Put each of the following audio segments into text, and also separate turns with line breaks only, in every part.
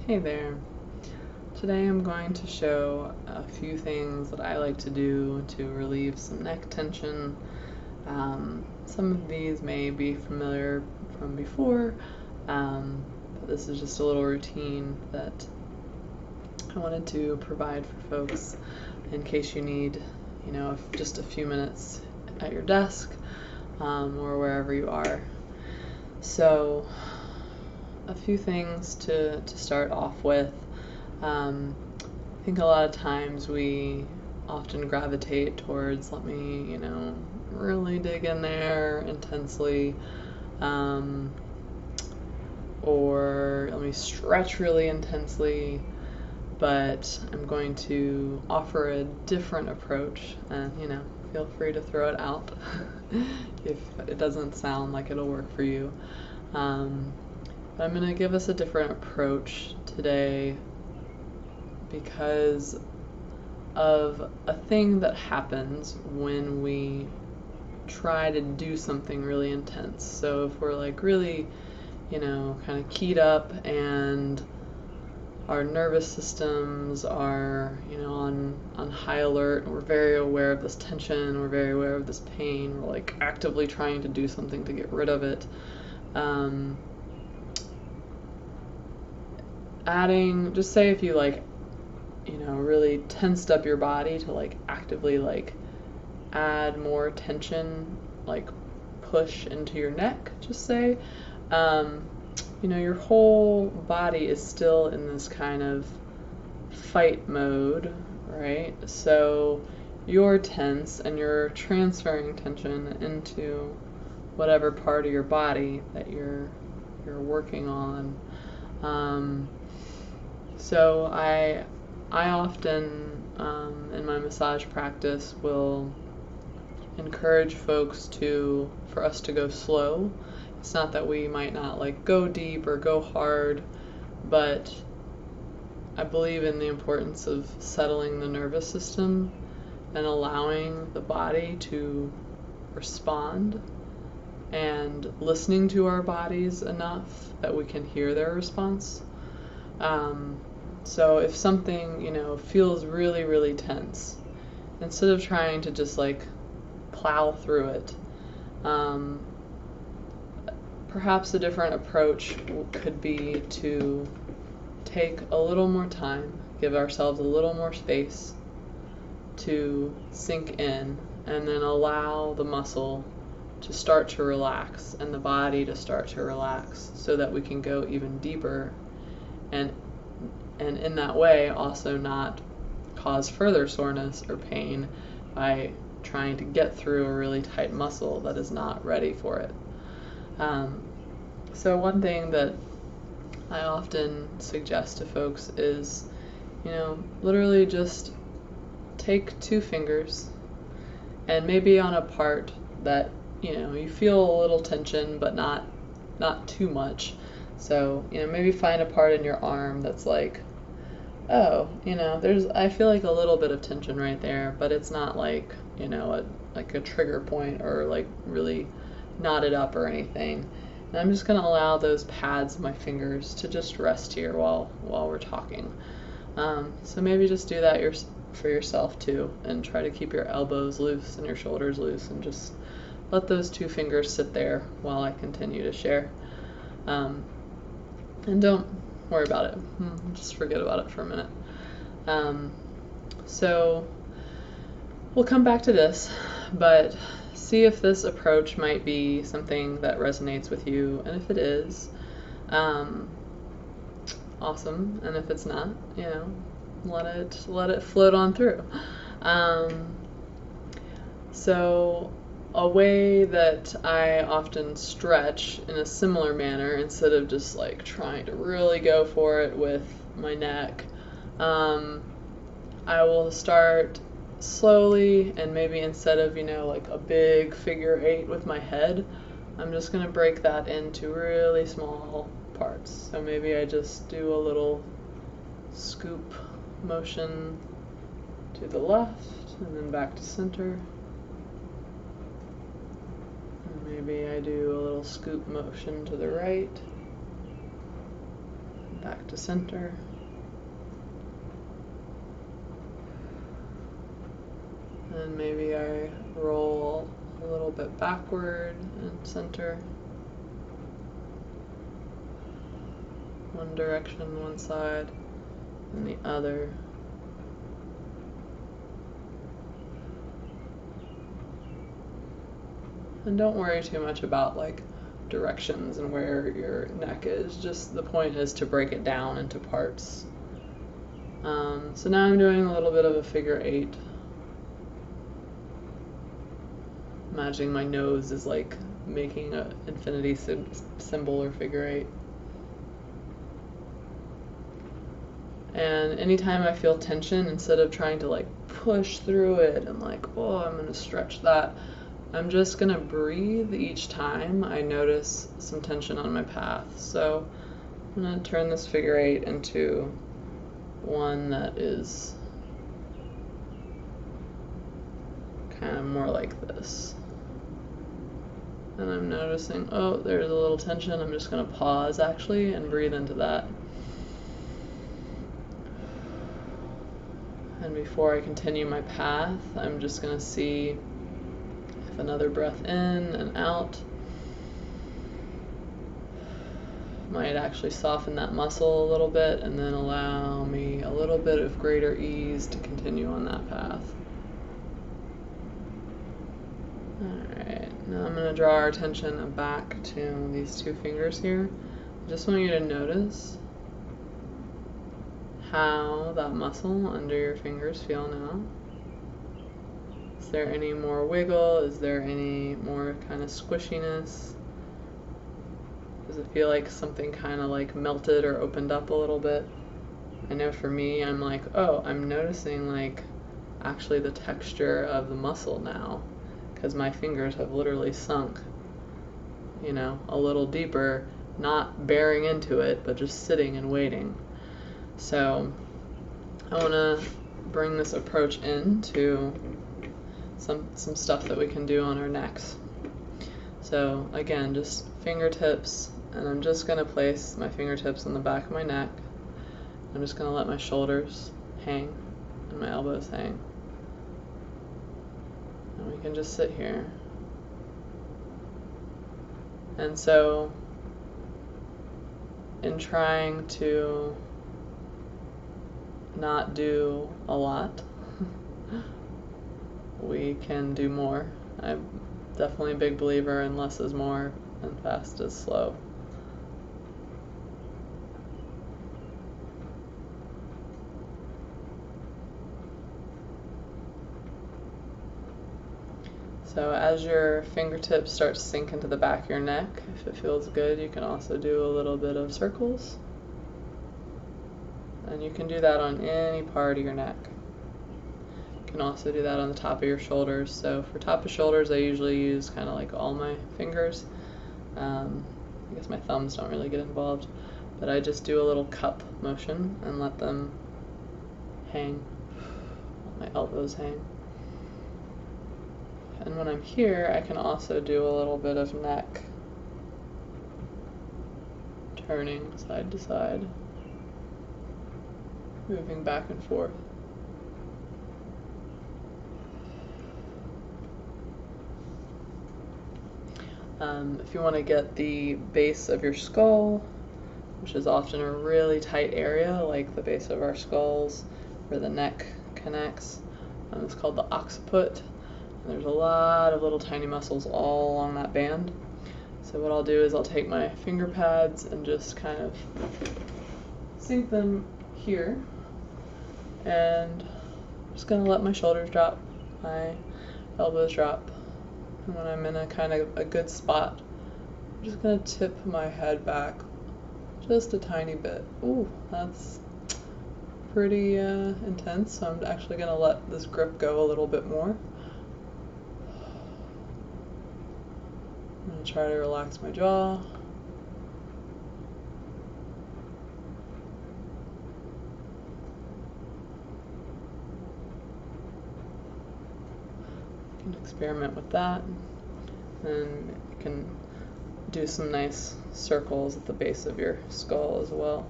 Hey there. Today I'm going to show a few things that I like to do to relieve some neck tension. Some of these may be familiar from before, but this is just a little routine that I wanted to provide for folks in case you need, just a few minutes at your desk or wherever you are. So, a few things to start off with. I think a lot of times we often gravitate towards let me, really dig in there intensely, or let me stretch really intensely, but I'm going to offer a different approach, and feel free to throw it out if it doesn't sound like it'll work for you. I'm going to give us a different approach today because of a thing that happens when we try to do something really intense. So if we're like really, kind of keyed up and our nervous systems are, on high alert, we're very aware of this tension, we're very aware of this pain, we're like actively trying to do something to get rid of it. Just say if you really tensed up your body to actively add more tension, push into your neck, just say, your whole body is still in this kind of fight mode, right? So you're tense and you're transferring tension into whatever part of your body that you're working on. So I often, in my massage practice, will encourage folks for us to go slow. It's not that we might not go deep or go hard, but I believe in the importance of settling the nervous system and allowing the body to respond and listening to our bodies enough that we can hear their response. So if something, feels really, really tense, instead of trying to just plow through it, perhaps a different approach could be to take a little more time, give ourselves a little more space to sink in, and then allow the muscle to start to relax and the body to start to relax so that we can go even deeper and in that way also not cause further soreness or pain by trying to get through a really tight muscle that is not ready for it. So one thing that I often suggest to folks is, literally just take 2 fingers and maybe on a part that, you feel a little tension but not too much. So, maybe find a part in your arm that's I feel like a little bit of tension right there, but it's not a trigger point or really knotted up or anything. And I'm just going to allow those pads of my fingers to just rest here while we're talking. So maybe just do that for yourself too, and try to keep your elbows loose and your shoulders loose, and just let those 2 fingers sit there while I continue to share. And don't worry about it. Just forget about it for a minute. So we'll come back to this, but see if this approach might be something that resonates with you, and if it is, awesome, and if it's not, let it float on through. So a way that I often stretch in a similar manner, instead of just trying to really go for it with my neck, I will start slowly, and maybe instead of a big figure 8 with my head, I'm just going to break that into really small parts. So maybe I just do a little scoop motion to the left and then back to center. And maybe I do a little scoop motion to the right, back to center. And maybe I roll a little bit backward and center. One direction, one side, and the other. And don't worry too much about like directions and where your neck is. Just the point is to break it down into parts. So now I'm doing a little bit of a figure 8. Imagining my nose is like making an infinity symbol or figure 8. And anytime I feel tension, instead of trying to like push through it and like, oh, I'm going to stretch that, I'm just going to breathe each time I notice some tension on my path. So I'm going to turn this figure 8 into one that is kind of more like this. And I'm noticing, oh, there's a little tension. I'm just going to pause actually and breathe into that. And before I continue my path, I'm just going to see if another breath in and out might actually soften that muscle a little bit and then allow me a little bit of greater ease to continue on that path. Alright, now I'm going to draw our attention back to these 2 fingers here. I just want you to notice how that muscle under your fingers feel now. Is there any more wiggle? Is there any more kind of squishiness? Does it feel like something kind of like melted or opened up a little bit? I know for me, I'm like, oh, I'm noticing like actually the texture of the muscle now, because my fingers have literally sunk, you know, a little deeper, not bearing into it, but just sitting and waiting. So I want to bring this approach into some stuff that we can do on our necks. So again, just fingertips, and I'm just going to place my fingertips on the back of my neck. I'm just going to let my shoulders hang and my elbows hang. And we can just sit here. And so in trying to not do a lot, we can do more. I'm definitely a big believer in less is more and fast is slow. So as your fingertips start to sink into the back of your neck, if it feels good, you can also do a little bit of circles. And you can do that on any part of your neck. You can also do that on the top of your shoulders. So for top of shoulders, I usually use kind of like all my fingers. I guess my thumbs don't really get involved, but I just do a little cup motion and let them hang, let my elbows hang. And when I'm here, I can also do a little bit of neck turning side to side, moving back and forth. If you want to get the base of your skull, which is often a really tight area, like the base of our skulls where the neck connects, it's called the occiput. And there's a lot of little tiny muscles all along that band. So what I'll do is I'll take my finger pads and just kind of sink them here, and I'm just going to let my shoulders drop, my elbows drop. And when I'm in a kind of a good spot, I'm just going to tip my head back just a tiny bit. Ooh, that's pretty intense, so I'm actually going to let this grip go a little bit more. I'm going to try to relax my jaw. You can experiment with that, and you can do some nice circles at the base of your skull as well.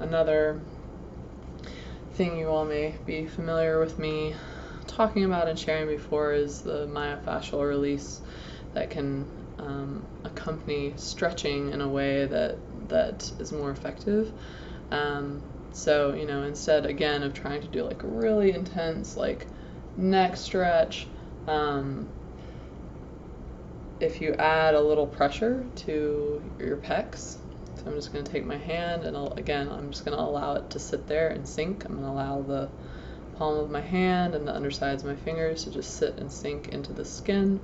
Another thing you all may be familiar with me talking about and sharing before is the myofascial release that can accompany stretching in a way that is more effective. So, instead, again, of trying to do like a really intense like neck stretch, if you add a little pressure to your pecs, so I'm just going to take my hand and I'm just going to allow it to sit there and sink. I'm going to allow the palm of my hand and the undersides of my fingers to just sit and sink into the skin.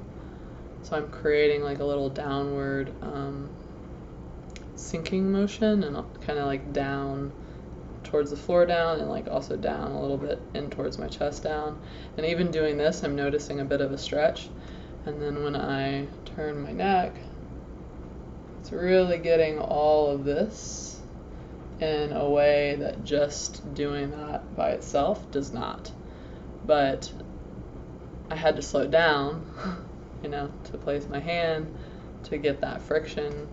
So I'm creating like a little downward sinking motion, and kind of like down towards the floor down, and like also down a little bit in towards my chest down. And even doing this, I'm noticing a bit of a stretch. And then when I turn my neck, it's really getting all of this in a way that just doing that by itself does not. But I had to slow down, to place my hand to get that friction.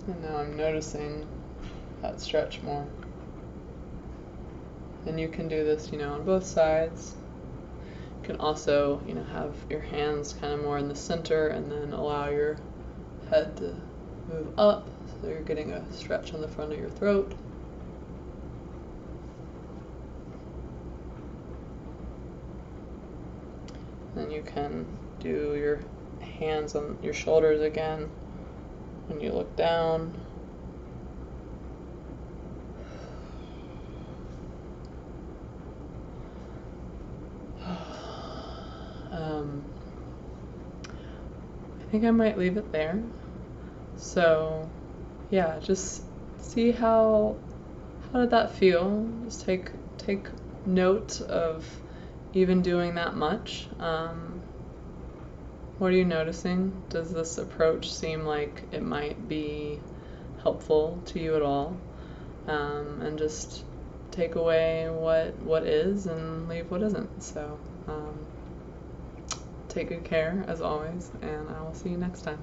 And now I'm noticing that stretch more. And you can do this, on both sides. You can also, have your hands kind of more in the center and then allow your head to move up so you're getting a stretch on the front of your throat. Then you can do your hands on your shoulders again when you look down. I think I might leave it there. So, yeah, just see how did that feel? Just take note of even doing that much. What are you noticing? Does this approach seem like it might be helpful to you at all? And just take away what is and leave what isn't. So, take good care as always, and I will see you next time.